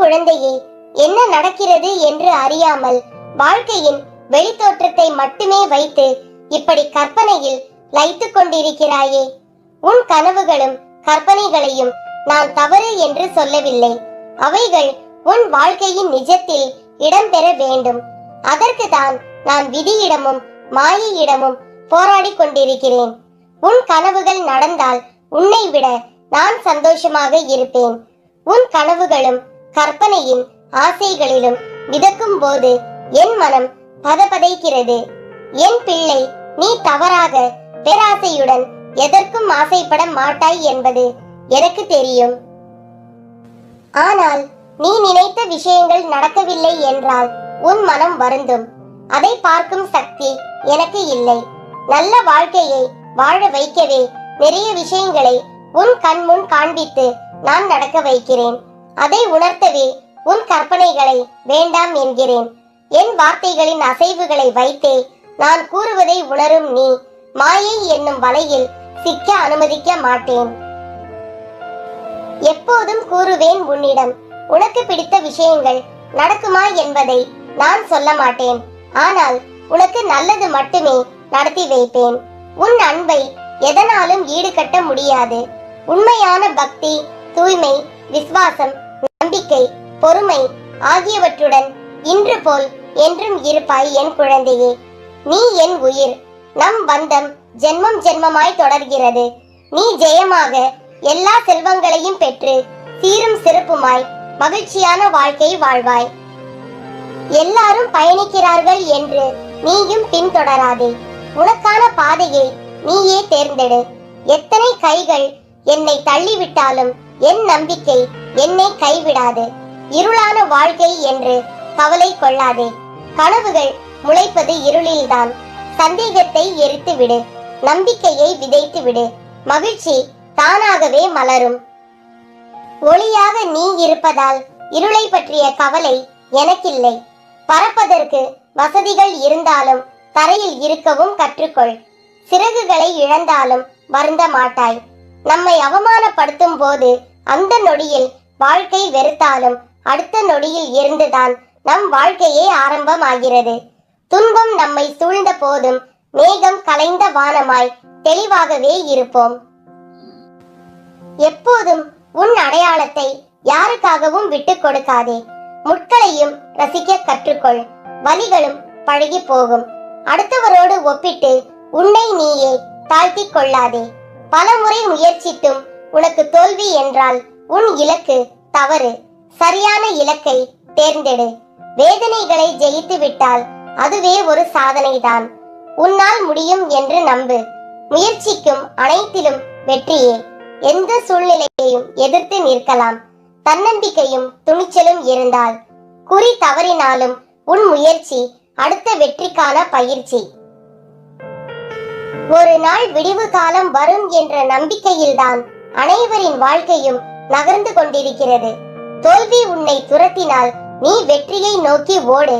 குழந்தையே, என்ன நடக்கிறது என்று அறியாமல் வாழ்க்கையின் வெளித்தோற்றத்தை மட்டுமே வைத்து இப்படி கற்பனையில் லயித்துக் கொண்டிருக்கிறாயே. உன் கனவுகளும் கற்பனைகளையும் நான் தவறு என்று சொல்லவில்லை. அவைகள் உன் வாழ்க்கையின் நிஜத்தில் இடம்பெற வேண்டும். அதற்கு தான் நான் விதியிடமும் மாயையிடமும் போராடி கொண்டிருக்கிறேன். உன் கனவுகள் நடந்தால் உன்னை விட நான் சந்தோஷமாக இருப்பேன். உன் கனவுகளும் கற்பனையின் ஆசைகளிலும் மிதக்கும் போது என் மனம் பதபதைக்கிறது. என் பிள்ளை, நீ தவறாக பேராசையுடன் எதற்கும் ஆசைப்பட மாட்டாய் என்பது எனக்கு தெரியும். ஆனால் நீ நினைத்த விஷயங்கள் நடக்கவில்லை என்றால் உன் மனம் வருந்தும். அதை பார்க்கும் சக்தி எனக்கு இல்லை. நல்ல வாழ்க்கையை வாழ வைக்கவே நிறைய விஷயங்களை உன் கண் முன் காண்பித்து நான் நடக்க வைக்கிறேன். அதை உணர்த்தவே உன் கற்பனைகளை வேண்டாம் என்கிறேன். என் வார்த்தைகளின் அசைவுகளை வைத்தே நான் கூறுவதை உணரும் நீ மாயை என்னும் வலையில் சிக்க அனுமதிக்க மாட்டேன். எப்போதும் கூறுவேன் உன்னிடம், உனக்கு பிடித்த விஷயங்கள் நடக்குமா என்பதை நான் சொல்ல மாட்டேன். ஆனால் உனக்கு நல்லது மட்டுமே நடத்தி வைப்பேன். உன் அன்பை எதனாலும் ஈடுகட்ட முடியாது. உண்மையான பக்தி, தூய்மை, விசுவாசம், நம்பிக்கை, பொறுமை ஆகியவற்றுடன் இன்று போல் என்றும் இருப்பாய் என் குழந்தையே. நீ என் உயிர். நம் பந்தம் ஜென்மம் ஜென்மமாய் தொடர்கிறது. நீ ஜெயமாக எல்லா செல்வங்களையும் பெற்று சீரும் சிறப்புமாய் மகிழ்ச்சியான வாழ்க்கை வாழ்வாய். எல்லாரும் பயணிக்கிறார்கள் என்று நீயும் பின்தொடராதே. உனக்கான பாதையை நீயே தேர்ந்தெடு. எத்தனை கைகள் என்னை தள்ளிவிட்டாலும் என் நம்பிக்கை என்னை கைவிடாது. இருளான வாழ்க்கை என்று கவலை கொள்ளாதே. கனவுகள் முளைப்பது இருளில்தான். சந்தேகத்தை எரித்து விடு. நம்பிக்கையை விதைத்து விடு. மகிழ்ச்சி தானாகவே மலரும். ஒளியாக நீ இருப்பதால் இருளை பற்றிய கவலை எனக்கில்லை. பறப்பதற்கு வசதிகள் இருந்தாலும் தரையில் இருக்கவும் கற்றுக்கொள். சிறகுகளை இழந்தாலும் வருந்த மாட்டாய். நம்மை அவமானப்படுத்தும் போது அந்த நொடியில் வாழ்க்கை வெறுத்தாலும் அடுத்த நொடியில் இருந்துதான் நம் வாழ்க்கையே ஆரம்பமாகிறது. துன்பம் நம்மை சூழ்ந்த போதும் மேகம் கலைந்த வானமாய் தெளிவாகவே இருப்போம். எப்போதும் உன் அடையாளத்தை யாருக்காகவும் விட்டு கொடுக்காதே. முட்களையும் ரசிக்க கற்றுக்கொள். வலிகளும் பழகி போகும். அடுத்தவரோடு ஒப்பிட்டு உன்னை நீயே தாழ்த்திக் கொள்ளாதே. பலமுறை முயற்சித்தும் உனக்கு தோல்வி என்றால் உன் இலக்கு தவறு. சரியான இலக்கை தேர்ந்தெடு. வேதனைகளை ஜெயித்து விட்டால் அதுவே ஒரு சாதனைதான். உன்னால் முடியும் என்று நம்பு. முயற்சிக்கும் அனைத்திலும் வெற்றியே. எந்த சூழ்நிலையையும் எதிர்த்து நிற்கலாம். தன்னம்பிக்கையும் துணிச்சலும் இருந்தால் குறி தவறினாலும் உன் முயற்சி அடுத்த வெற்றிக்கான பயிற்சி. ஒரு நாள் விடிவு காலம் வரும் என்ற நம்பிக்கையில்தான் அனைவரின் வாழ்க்கையும் நகர்ந்து கொண்டிருக்கிறது. தோல்வி உன்னை துரத்தினால் நீ வெற்றியை நோக்கி ஓடு.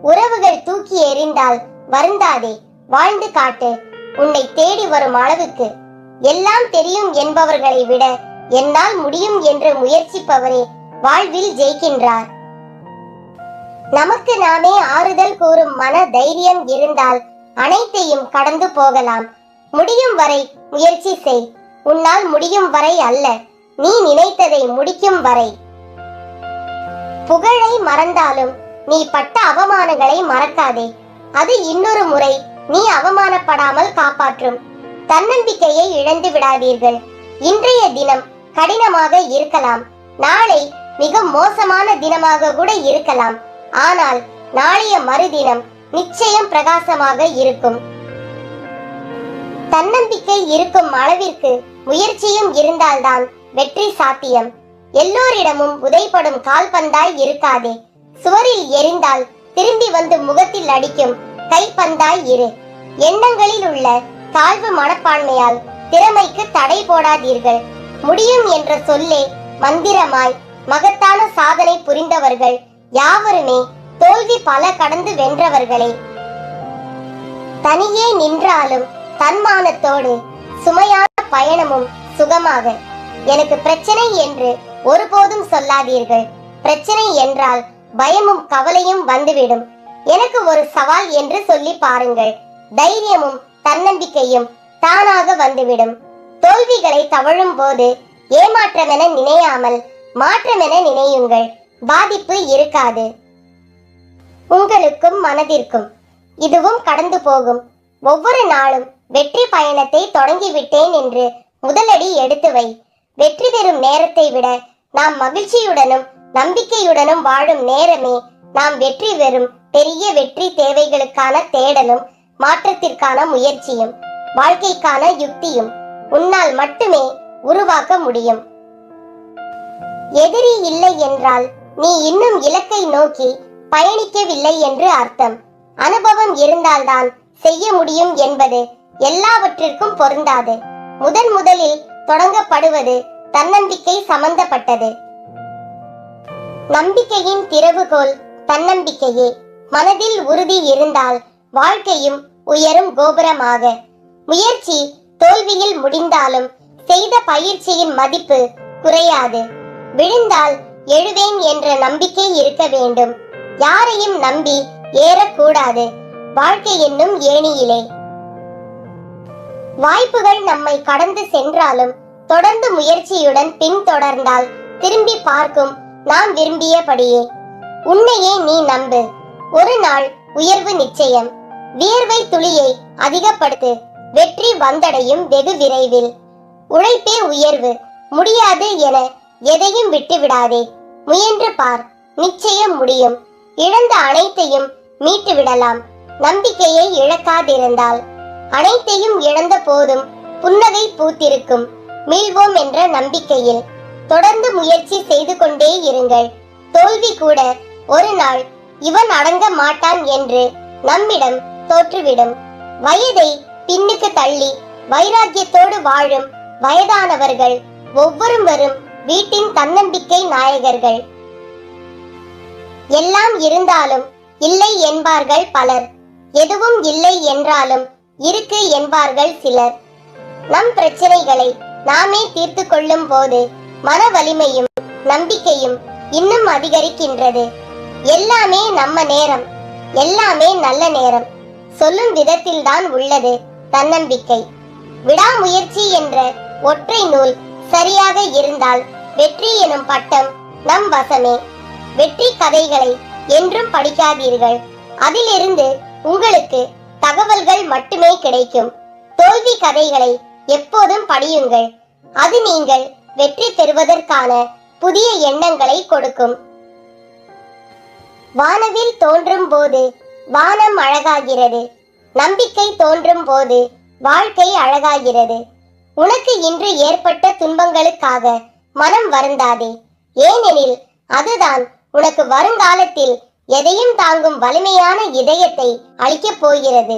உறவுகள் தூக்கி எறிந்தால் வருந்தாதே, வாழ்ந்து காட்டு. உன்னை தேடி வரும் அளவுக்கு எல்லாம் தெரியும் என்பவர்களை விட என்னால் முடியும் என்று முயற்சிப்பவரே வாழ்வில் ஜெயிக்கின்றார். நமக்கு நாமே ஆறுதல் கூறும் மன தைரியம் இருந்தால் அனைத்தையும் கடந்து போகலாம். முடியும் வரை முயற்சி செய். உன்னால் முடியும் வரை அல்ல, நீ நினைத்ததை முடிக்கும் வரை. புகழை மறந்தாலும் நீ பட்ட அவமானங்களை மறக்காதே. அது இன்னொரு முறை நீ அவமானப்படாமல் காப்பாற்றும். தன்னம்பிக்கையை இழந்து விடாதீர்கள். இன்றைய தினம் கடினமாக இருக்கலாம். நாளை மிக மோசமான தினமாக கூட இருக்கலாம். ஆனால் நாளைய மறுதினம் நிச்சயம் பிரகாசமாக இருக்கும். தன்னம்பிக்கை இருக்கும் அளவிற்கு முயற்சியும் இருந்தால்தான் வெற்றி சாத்தியம். எல்லோரிடமும் உதைப்படும் கால்பந்தாய் இருக்காதே. சுவரில் எரிந்தால் திரும்பி வந்து முகத்தில் அடிக்கும் கைப்பந்தாய் இரு. எண்ணங்களில் உள்ள தாழ்வு மனப்பான்மையால் திறமைக்கு தடை போடாதீர்கள். முடியும் என்ற சொல்லே மந்திரமாய் மகத்தான சாதனை புரிந்தவர்கள் யாவருமே தோல்வி பல கடந்து வென்றவர்களே. தனியே நின்றாலும் தன்மானத்தோடு சுமையான பயணமும் சுகமாக. எனக்கு பிரச்சனை என்று ஒருபோதும் சொல்லாதீர்கள். பிரச்சனை என்றால் பயமும் கவலையும் வந்துவிடும். எனக்கு ஒரு சவால் என்று சொல்லி பாருங்கள். தைரியமும் தன்னம்பிக்கையும் தானாக வந்துவிடும். தோல்விகளை தவழும் போது ஏமாற்றமென நினையாமல் மாற்றமென நினையுங்கள். பாதிப்பு இருக்காது. உங்களுக்கும் மனதிற்கும். இதுவும் கடந்து போகும். ஒவ்வொரு நாளும் வெற்றி பயணத்தை தொடங்கிவிட்டேன் என்று முதலடி எடுத்து வை. வெற்றி பெறும் நேரத்தை விட நாம் மகிழ்ச்சியுடனும் நம்பிக்கையுடனும் வாழும் நேரமே நாம் வெற்றி பெறும் பெரிய வெற்றி. தேவைகளுக்கான தேடலும் மாற்றத்திற்கான முயற்சியும் வாழ்க்கைக்கான யுக்தியும் உன்னால் மட்டுமே உருவாக்க முடியும். எதிரி இல்லை என்றால் நீ இன்னும் இலக்கை நோக்கி பயணிக்கவில்லை என்று அர்த்தம். அனுபவம் இருந்தால்தான் செய்ய முடியும் என்பது எல்லாவற்றிற்கும் பொருந்தாது. முதலில் தொடங்கப்படுவது தன்னம்பிக்கை சம்பந்தப்பட்டது. நம்பிக்கையின் திறவுகோல் தன்னம்பிக்கையே. மனதில் உறுதி இருந்தால் வாழ்க்கையும் உயரும் கோபுரமாக. முயற்சி தோல்வியில் முடிந்தாலும் செய்த பயிற்சியின் மதிப்பு குறையாது. விழுந்தால் எழுவேன் என்ற நம்பிக்கை இருக்க வேண்டும். யாரையும் நம்பி ஏறக்கூடாது வாழ்க்கை என்னும் ஏணியிலே. வாய்ப்புகள் நம்மை கடந்து சென்றாலும் தொடர்ந்து முயற்சியுடன் பின்தொடர்ந்தால் திரும்பி பார்க்கும் நாம் விரும்பியபடியே. உன்னையே நீ நம்பு. ஒரு நாள் உயர்வு நிச்சயம். வியர்வை துளியை அதிகப்படுத்து. வெற்றி வந்தடையும் வெகு விரைவில். உழைப்பே உயர்வு. முடியாது என எதையும் விட்டுவிடாதே. முயன்று பார், நிச்சயம் முடியும். இழந்த அனைத்தையும் மீட்டு விடலாம். நம்பிக்கையை இழக்காதிருந்தால். அனைத்தையும் இழந்த போதும் புன்னகை பூத்திருக்கும். மீள்வோம் என்ற நம்பிக்கையில் தொடர்ந்து முயற்சி செய்து கொண்டே இருங்கள். தோல்வி கூட ஒரு நாள் இவன் அடங்க மாட்டான் என்று நம்மிடம் தோற்றுவிடும். வயதை பின்னுக்கு தள்ளி வைராக்கியத்தோடு வாழும் வயதானவர்கள் ஒவ்வொருவரும் வீட்டின் தன்னம்பிக்கை நாயகர்கள். எல்லாம் இருந்தாலும் இல்லை என்பார்கள் பலர். எதுவும் இல்லை என்றாலும் இருக்கு என்பார்கள் சிலர். நம் பிரச்சனைகளை நாமே தீர்த்து கொள்ளும் போது மன வலிமையும் நம்பிக்கையும் இன்னும் அதிகரிக்கின்றது. எல்லாமே நம்ம நேரம், எல்லாமே நல்ல நேரம் சொல்லும் விதத்தில்தான் உள்ளது தன்னம்பிக்கை. விடாமுயற்சி என்ற ஒற்றை நூல் சரியாக இருந்தால் வெற்றி எனும் பட்டம் நம் வசமே. வெற்றி கதைகளை என்றும் படிக்காதீர்கள். அதிலிருந்து உங்களுக்கு தகவல்கள் மட்டுமே கிடைக்கும். தோல்வி கதைகளை எப்போதும் படியுங்கள். அது நீங்கள் வெற்றி பெறுவதற்கான புதிய எண்ணங்களை கொடுக்கும். வானவில் தோன்றும் போது வானம் அழகாகிறது. நம்பிக்கை தோன்றும் போது வாழ்க்கை அழகாகிறது. உனக்கு இன்று ஏற்பட்ட துன்பங்களுக்காக மனம் வருந்தாதே. ஏனெனில் அதுதான் உனக்கு வருங்காலத்தில் எதையும் தாங்கும் வலிமையான இதயத்தை அளிக்கப் போகிறது.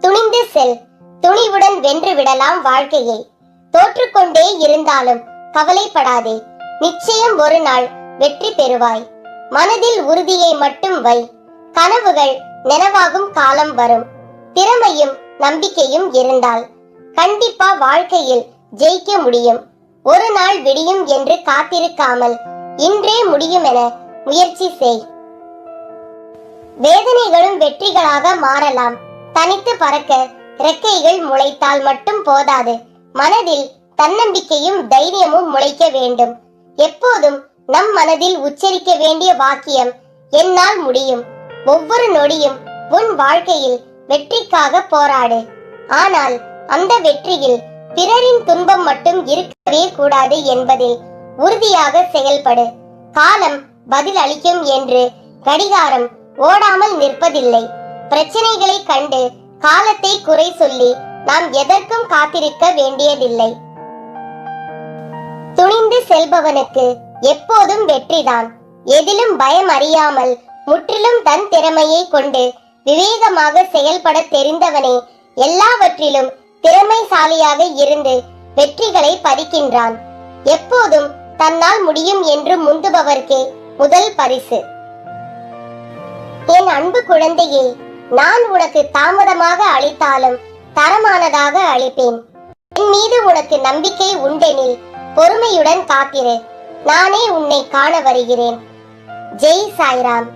துணிந்து செல். துணிவுடன் வென்று விடலாம் வாழ்க்கையை. தோற்றுக்கொண்டே இருந்தாலும் கவலைப்படாதே. நிச்சயம் ஒரு நாள் வெற்றி பெறுவாய். மனதில் உறுதியை மட்டும் வை. கனவுகள் நனவாகும் காலம் வரும். திறமையும் நம்பிக்கையும் இருந்தால் கண்டிப்பா வாழ்க்கையில் ஜெயிக்க முடியும். ஒரு நாள் விடியும் என்று காத்திருக்காமல் இன்றே முடியும் என முயற்சி செய். வேதனைகளும் வெற்றிகளாக மாறலாம். தனித்து பறக்க ரெக்கைகள் முளைத்தால் மட்டும் போதாது. மனதில் தன்னம்பிக்கையும் தைரியமும் முளைக்க வேண்டும். எப்போதும் நம் மனதில் உச்சரிக்க வேண்டிய வாக்கியம் என்னால் முடியும். ஒவ்வொரு நொடியும் உன் வாழ்க்கையில் வெற்றிக்காக போராடு. ஆனால் அந்த வெற்றியில் பிறரின் துன்பம் மட்டும் இருக்கவே கூடாது என்பதில் உறுதியாக செயல்படு. காலம் பதில் அளிக்கும் என்று கடிகாரம் ஓடாமல் நிற்பதில்லை. பிரச்சனைகளை கண்டு காலத்தை குறை சொல்லி நாம் எதற்கும் காத்திருக்க வேண்டியதில்லை. துணிந்து செல்பவனுக்கு எப்போதும் வெற்றிதான். எதிலும் பயம் அறியாமல் முற்றிலும் தன் திறமையை கொண்டு விவேகமாக செயல்பட தெரிந்தவனே எல்லாவற்றிலும் திறமைசாலியாக இருந்து வெற்றிகளை பறிக்கின்றான். எப்போதும் தன்னால் முடியும் என்று முந்துபவர்க்கே முதல் பரிசு. என் அன்பு குழந்தையே, நான் உனக்கு தாமதமாக அளித்தாலும் தரமானதாக அளிப்பேன். என் மீது உனக்கு நம்பிக்கை உண்டெனில் பொறுமையுடன் காத்திரு. நானே உன்னை காண வருகிறேன். ஜெய் சாய்ராம்.